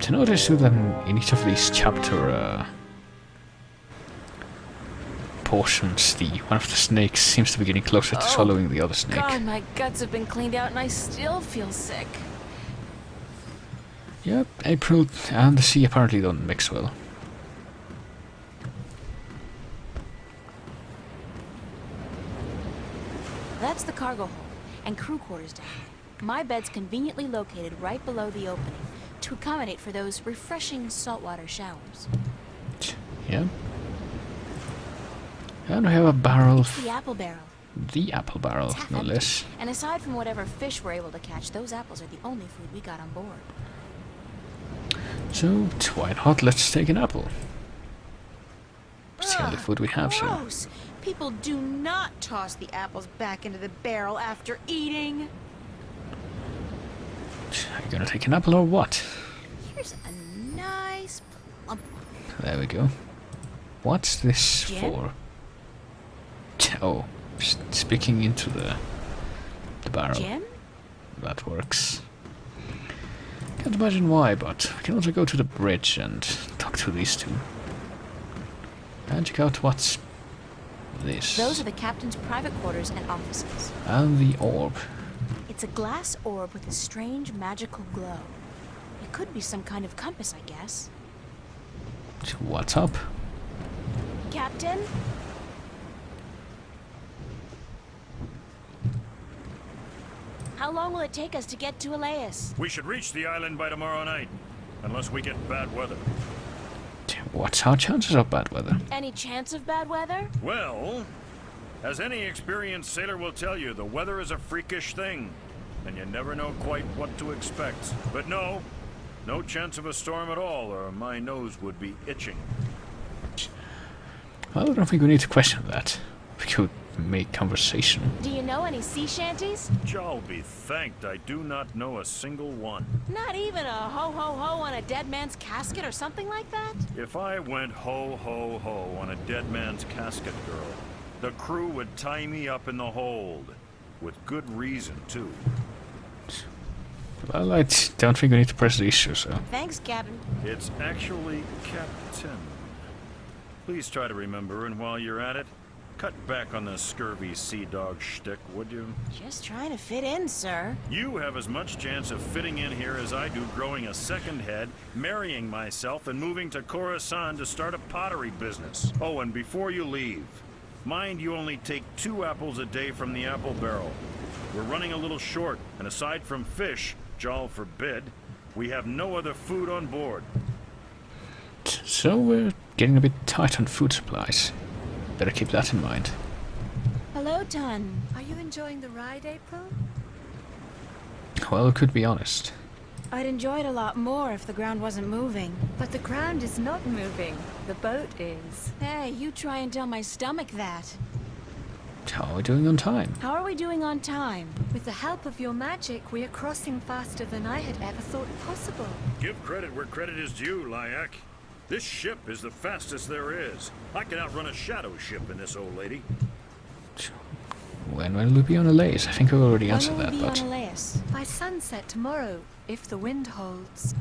To notice that in each of these chapter portions, one of the snakes seems to be getting closer to swallowing the other snake. God, my guts have been cleaned out and I still feel sick. Yep, April and the sea apparently don't mix well. That's the cargo hold and crew quarters down there. My bed's conveniently located right below the opening to accommodate for those refreshing saltwater showers. Yeah. And we have a barrel. The apple barrel. The apple barrel, no less. And aside from whatever fish we're able to catch, those apples are the only food we got on board. So, why not? Let's take an apple. It's the only food we have, so. Gross! People do not toss the apples back into the barrel after eating. Are you gonna take an apple or what? Here's a nice plump one. There we go. What's this for? Oh, speaking into the barrel. Jim? That works. Can't imagine why, but we can also go to the bridge and talk to these two. And check out what's this. Those are the captain's private quarters and offices. And the orb. It's a glass orb with a strange magical glow. It could be some kind of compass, I guess. What's up? Captain? How long will it take us to get to Elias? We should reach the island by tomorrow night, unless we get bad weather. What's our chances of bad weather? Any chance of bad weather? Well, as any experienced sailor will tell you, the weather is a freakish thing, and you never know quite what to expect. But no chance of a storm at all, or my nose would be itching. Well, I don't think we need to question that. We could make conversation. Do you know any sea shanties? I'll be thanked I do not know a single one. Not even a ho-ho-ho on a dead man's casket or something like that? If I went ho-ho-ho on a dead man's casket, girl, the crew would tie me up in the hold. With good reason, too. Well, I don't think we need to press the issue, so. Thanks, Captain. It's actually Captain. Please try to remember, and while you're at it, cut back on the scurvy sea dog shtick, would you? Just trying to fit in, sir. You have as much chance of fitting in here as I do growing a second head, marrying myself, and moving to Khorasan to start a pottery business. Oh, and before you leave, mind you only take 2 apples a day from the apple barrel. We're running a little short, and aside from fish, Jal forbid, we have no other food on board. So we're getting a bit tight on food supplies. Better keep that in mind. Hello, Tun. Are you enjoying the ride, April? Well, could be honest. I'd enjoy it a lot more if the ground wasn't moving. But the ground is not moving. The boat is. Hey, you try and tell my stomach that. How are we doing on time? How are we doing on time? With the help of your magic, we are crossing faster than I had ever thought possible. Give credit where credit is due, Lyak. This ship is the fastest there is. I can outrun a shadow ship in this old lady. When will we be on Elias? I think we already answered that, When will we but... be on Elias? By sunset tomorrow, if the wind holds.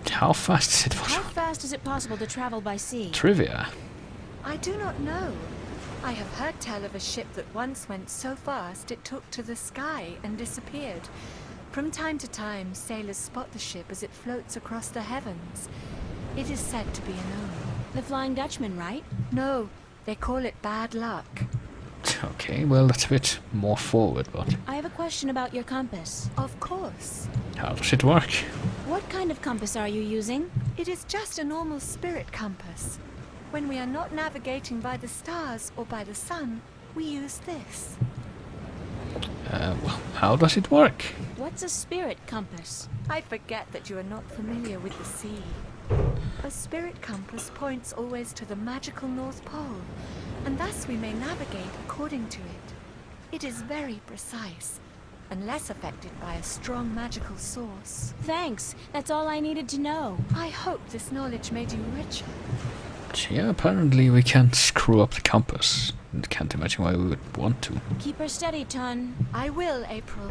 How fast is it How possible? fast is it possible to travel by sea? Trivia. I do not know. I have heard tell of a ship that once went so fast it took to the sky and disappeared. From time to time, sailors spot the ship as it floats across the heavens. It is said to be an omen. The Flying Dutchman, right? No, they call it bad luck. Okay, well, that's a bit more forward, but... I have a question about your compass. Of course. How does it work? What kind of compass are you using? It is just a normal spirit compass. When we are not navigating by the stars or by the sun, we use this. Well, how does it work? What's a spirit compass? I forget that you are not familiar with the sea. A spirit compass points always to the magical North Pole, and thus we may navigate according to it. It is very precise, unless affected by a strong magical source. Thanks. That's all I needed to know. I hope this knowledge made you richer. Yeah, apparently we can't screw up the compass. And can't imagine why we would want to. Keep her steady, Tun. I will, April.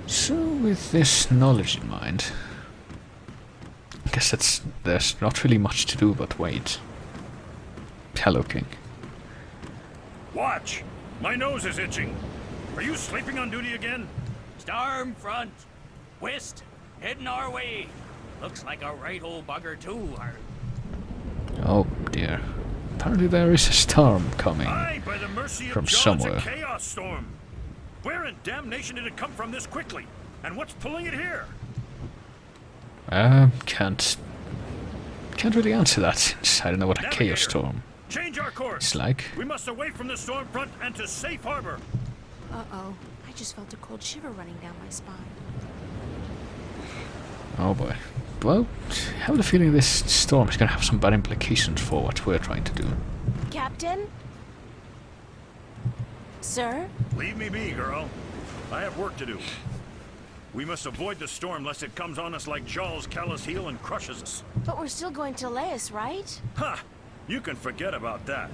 So, with this knowledge in mind, I guess there's not really much to do but wait. Hello, King. Watch! My nose is itching. Are you sleeping on duty again? Storm front. West. Heading our way. Looks like a right old bugger too. Oh dear. Apparently there is a storm coming Aye, by the mercy from of John, somewhere. it's a chaos storm. Where in damnation did it come from this quickly? And what's pulling it here? Can't really answer that since I don't know what a chaos Navigator, storm change our course. is like. We must away from the storm front and to safe harbor. Uh-oh. I just felt a cold shiver running down my spine. Oh boy. Well, I have the feeling this storm is gonna have some bad implications for what we're trying to do. Captain? Sir? Leave me be, girl. I have work to do. We must avoid the storm lest it comes on us like Jaw's callous heel and crushes us. But we're still going to Laos, right? Ha! You can forget about that.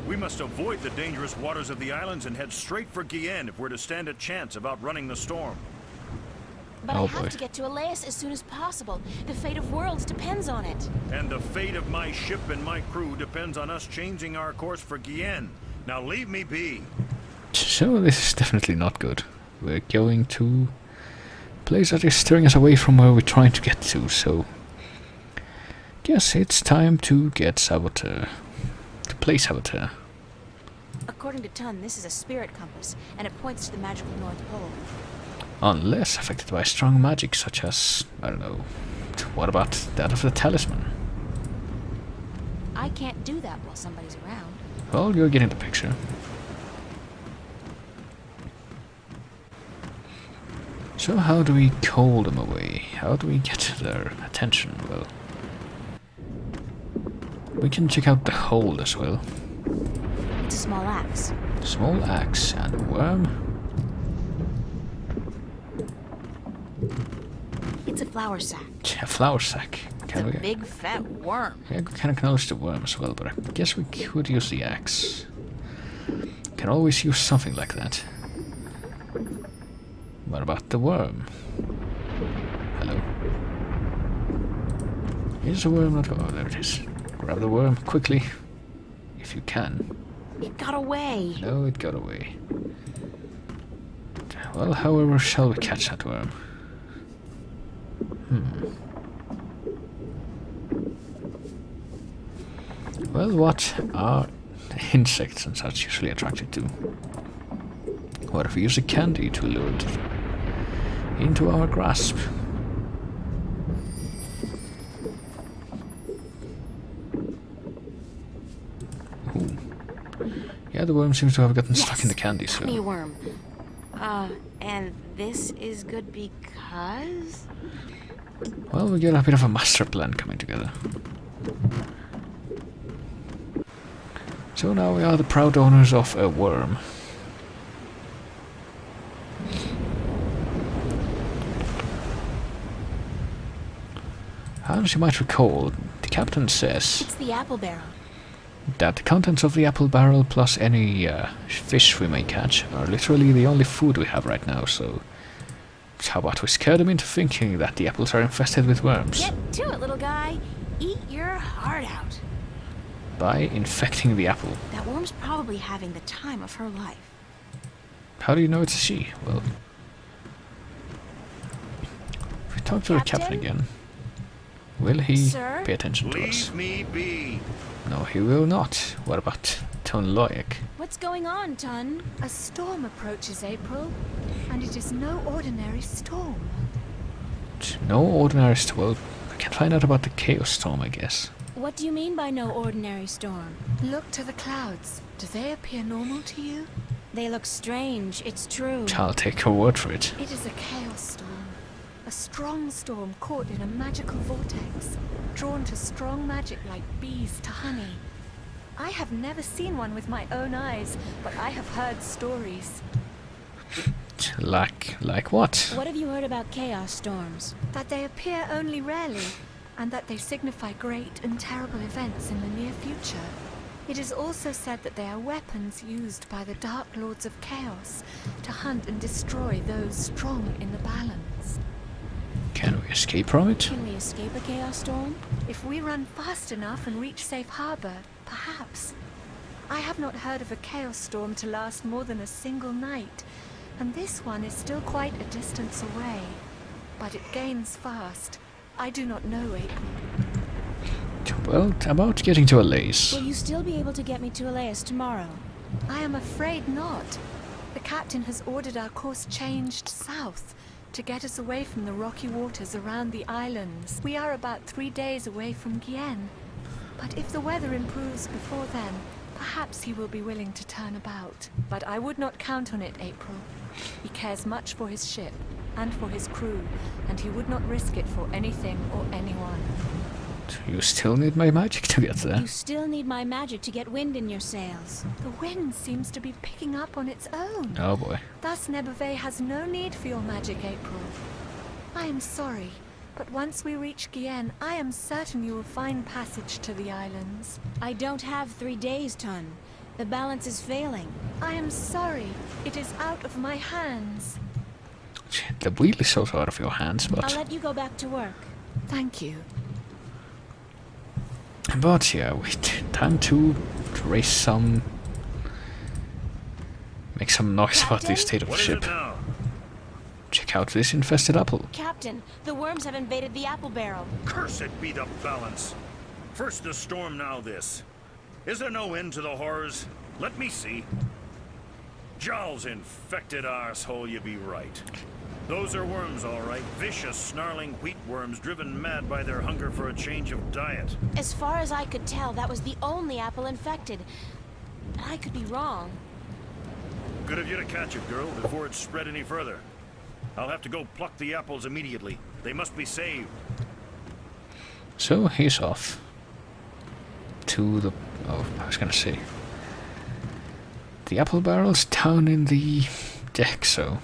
We must avoid the dangerous waters of the islands and head straight for Guyenne if we're to stand a chance of outrunning the storm. But Oh, I have boy. to get to Elias as soon as possible. The fate of worlds depends on it. And the fate of my ship and my crew depends on us changing our course for Guyenne. Now leave me be. So this is definitely not good. We're going to a place that is steering us away from where we're trying to get to, so guess it's time to get Saboteur. To play Saboteur. According to Tun, this is a spirit compass, and it points to the magical North Pole. Unless affected by strong magic such as, I don't know, what about that of the talisman? I can't do that while somebody's around. Well, you're getting the picture. So how do we call them away? How do we get their attention? Well, we can check out the hold as well. It's a small axe. Small axe and a worm. It's a flour sack. A flour sack. It's Can a we? big fat worm. Yeah, we can acknowledge the worm as well, but I guess we could use the axe. Can always use something like that. What about the worm? Hello. Is the worm not? Oh, there it is. Grab the worm quickly, if you can. It got away. No, it got away. Well, however, shall we catch that worm? Well, what are insects and such usually attracted to? What if we use a candy to lure it into our grasp? Ooh. Yeah, the worm seems to have gotten stuck in the candy, so... Honey worm. And this is good because... Well, we get a bit of a master plan coming together. So now we are the proud owners of a worm. As you might recall, the captain says It's the apple barrel. that the contents of the apple barrel plus any fish we may catch are literally the only food we have right now, so how about we scare them into thinking that the apples are infested with worms Get to it, little guy. Eat your heart out. by infecting the apple. That worm's probably having the time of her life. How do you know it's a she? Well, if we talk to the captain Captain? again, will he Sir? pay attention to us? Leave me be. No, he will not. What about Ton Loyek? What's going on, Tun? A storm approaches, April, and it is no ordinary storm. No ordinary storm. Well, I can find out about the chaos storm, I guess. What do you mean by no ordinary storm? Look to the clouds. Do they appear normal to you? They look strange, it's true. I'll take her word for it. It is a chaos storm. A strong storm caught in a magical vortex, drawn to strong magic like bees to honey. I have never seen one with my own eyes, but I have heard stories. Like what? What have you heard about chaos storms? That they appear only rarely, and that they signify great and terrible events in the near future. It is also said that they are weapons used by the Dark Lords of Chaos to hunt and destroy those strong in the balance. Can we escape from it? Can we escape a chaos storm? If we run fast enough and reach safe harbor, perhaps. I have not heard of a chaos storm to last more than a single night, and this one is still quite a distance away. But it gains fast. I do not know, April. Well, about getting to Alaise. Will you still be able to get me to Elias tomorrow? I am afraid not. The captain has ordered our course changed south to get us away from the rocky waters around the islands. We are about 3 days away from Gien. But if the weather improves before then, perhaps he will be willing to turn about. But I would not count on it, April. He cares much for his ship and for his crew, and he would not risk it for anything or anyone. You still need my magic to get there. You still need my magic to get wind in your sails. The wind seems to be picking up on its own. Oh boy. Thus Nebuve has no need for your magic, April. I am sorry, but once we reach Gien, I am certain you will find passage to the islands. I don't have 3 days, Tun. The balance is failing. I am sorry. It is out of my hands. The wheel is also out of your hands, I'll but... let you go back to work. Thank you. But yeah, time to raise some... Make some noise about the Captain? state of the What is it ship. now? Check out this infested apple. Captain, the worms have invaded the apple barrel. Cursed be the balance. First the storm, now this. Is there no end to the horrors? Let me see. Jowls infected arsehole, you be right. Those are worms, all right. Vicious, snarling wheat worms driven mad by their hunger for a change of diet. As far as I could tell, that was the only apple infected. I could be wrong. Good of you to catch it, girl, before it spread any further. I'll have to go pluck the apples immediately. They must be saved. So he's off. To the... Oh, I was gonna say... The apple barrel's down in the deck, so...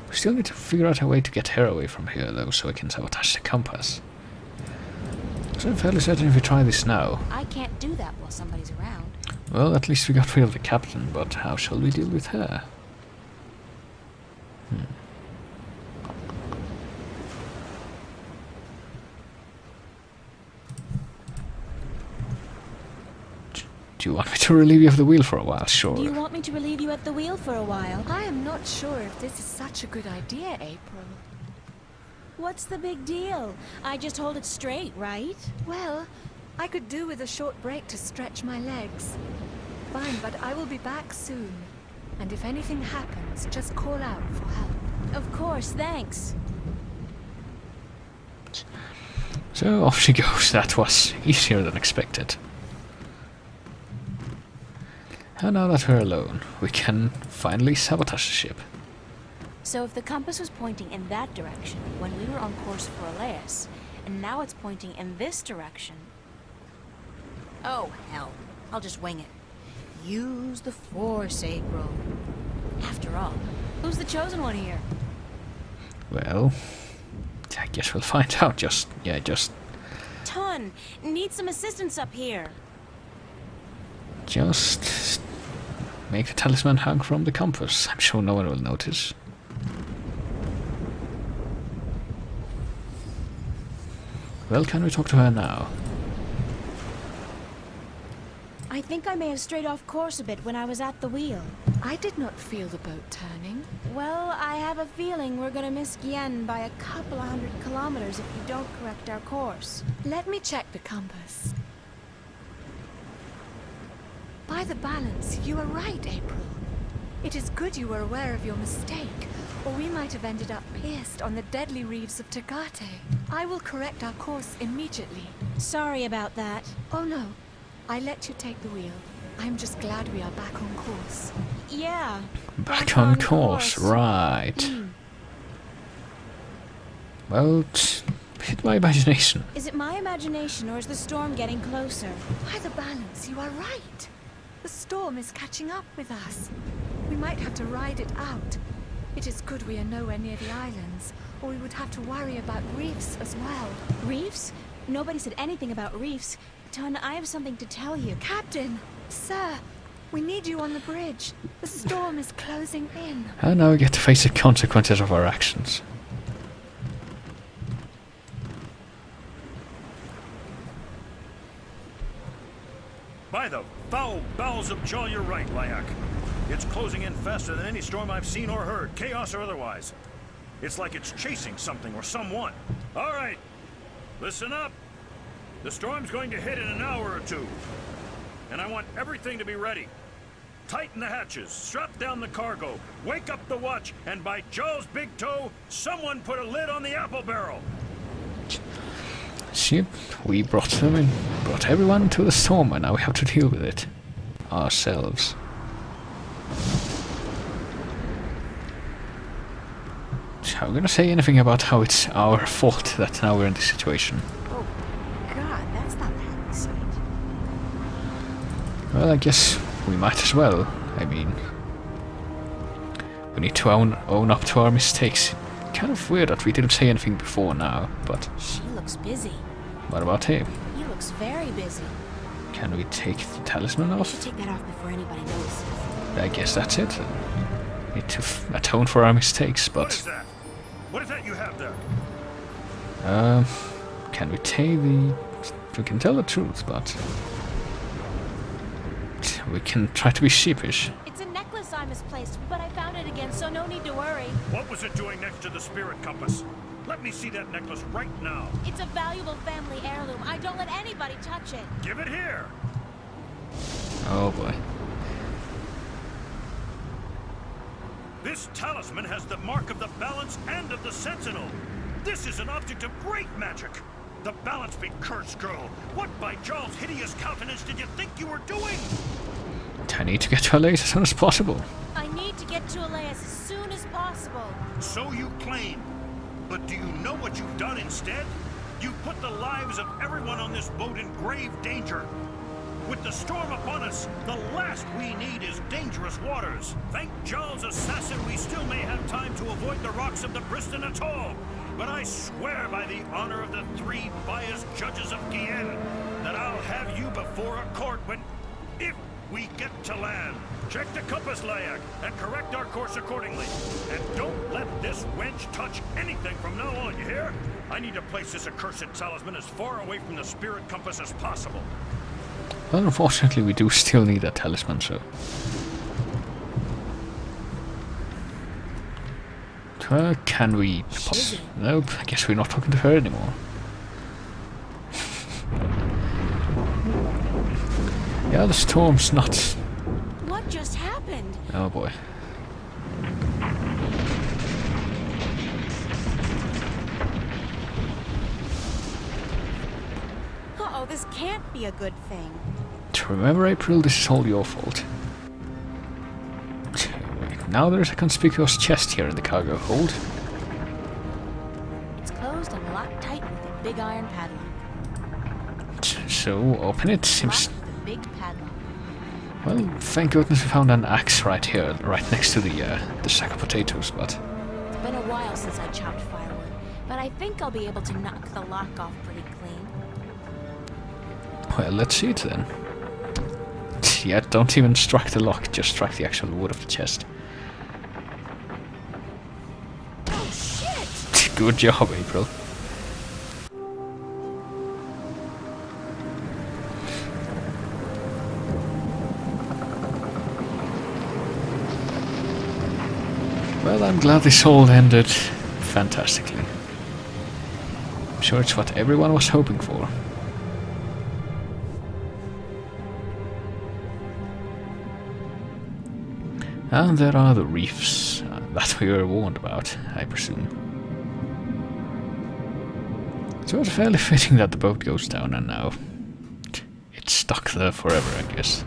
We still need to figure out a way to get her away from here, though, so I can sabotage the compass. So I'm fairly certain if we try this now... I can't do that while somebody's around. Well, at least we got rid of the captain, but how shall we deal with her? Do you want me to relieve you of the wheel for a while? Sure. Do you want me to relieve you at the wheel for a while? I am not sure if this is such a good idea, April. What's the big deal? I just hold it straight, right? Well, I could do with a short break to stretch my legs. Fine, but I will be back soon. And if anything happens, just call out for help. Of course, thanks. So off she goes. That was easier than expected. And now that we're alone, we can finally sabotage the ship. So if the compass was pointing in that direction when we were on course for Elias, and now it's pointing in this direction... Oh, hell. I'll just wing it. Use the Force, April. After all, who's the chosen one here? Well, I guess we'll find out. Just... Tun, need some assistance up here. Just... make the talisman hang from the compass. I'm sure no one will notice. Well, can we talk to her now? I think I may have strayed off course a bit when I was at the wheel. I did not feel the boat turning. Well, I have a feeling we're gonna miss Gien by a couple of 100 kilometers if we don't correct our course. Let me check the compass. By the balance, you are right, April. It is good you were aware of your mistake, or we might have ended up pierced on the deadly reefs of Tagate. I will correct our course immediately. Sorry about that. Oh no, I let you take the wheel. I'm just glad we are back on course. Yeah. Back on course, right. Well, hit my imagination. Is it my imagination or is the storm getting closer? By the balance, you are right. The storm is catching up with us. We might have to ride it out. It is good we are nowhere near the islands, or we would have to worry about reefs as well. Reefs? Nobody said anything about reefs. Tun, I have something to tell you. Captain, Sir, we need you on the bridge. The storm is closing in. And now we get to face the consequences of our actions. By the foul bowels of Jaw, you're right, Lyak. It's closing in faster than any storm I've seen or heard, chaos or otherwise. It's like it's chasing something or someone. All right, listen up. The storm's going to hit in an hour or two. And I want everything to be ready. Tighten the hatches, strap down the cargo, wake up the watch, and by Jaw's big toe, someone put a lid on the apple barrel. See, we brought them in, brought everyone to the storm, and now we have to deal with it ourselves. So I'm gonna say anything about how it's our fault that now we're in this situation. Oh, God, that's not a happy sight. Well, I guess we might as well. I mean, we need to own up to our mistakes. Kind of weird that we didn't say anything before now, but... She looks busy. What about him? He looks very busy. Can we take the talisman We off? should take that off before anybody notices. I guess that's it. Need to atone for our mistakes, What is but... that? What is that you have there? Can we take the... We can tell the truth, but... We can try to be sheepish. It's a necklace I misplaced, but I found it again, so no need to worry. What was it doing next to the spirit compass? Let me see that necklace right now. It's a valuable family heirloom. I don't let anybody touch it. Give it here. Oh boy. This talisman has the mark of the balance and of the sentinel. This is an object of great magic. The balance be cursed, girl. What by Jaw's hideous countenance did you think you were doing? I need to get to LA as soon as possible. I need to get to Elias as soon as possible. So you claim. But do you know what you've done instead? You've put the lives of everyone on this boat in grave danger. With the storm upon us, the last we need is dangerous waters. Thank Jaw's assassin we still may have time to avoid the rocks of the Briston Atoll. But I swear by the honor of the 3 biased judges of Guienne that I'll have you before a court when... if we get to land. Check the compass, Lyak, and correct our course accordingly. And don't let this wench touch anything from now on, you hear? I need to place this accursed talisman as far away from the spirit compass as possible. Well, unfortunately, we do still need a talisman, so... can we... Nope, I guess we're not talking to her anymore. Yeah, the storm's not... What just happened? Oh boy. Uh-oh, this can't be a good thing. Remember, April, this is all your fault. Now there's a conspicuous chest here in the cargo hold. It's closed and locked tight with a big iron padlock. So, open it. Seems... Locked with a big padlock. Well, thank goodness we found an axe right here, right next to the sack of potatoes, but... It's been a while since I chopped firewood, but I think I'll be able to knock the lock off pretty clean. Well, let's see it then. Yeah, don't even strike the lock, just strike the actual wood of the chest. Oh, shit! Good job, April. Well, I'm glad this all ended fantastically. I'm sure it's what everyone was hoping for. And there are the reefs that we were warned about, I presume. So it's fairly fitting that the boat goes down and now it's stuck there forever, I guess.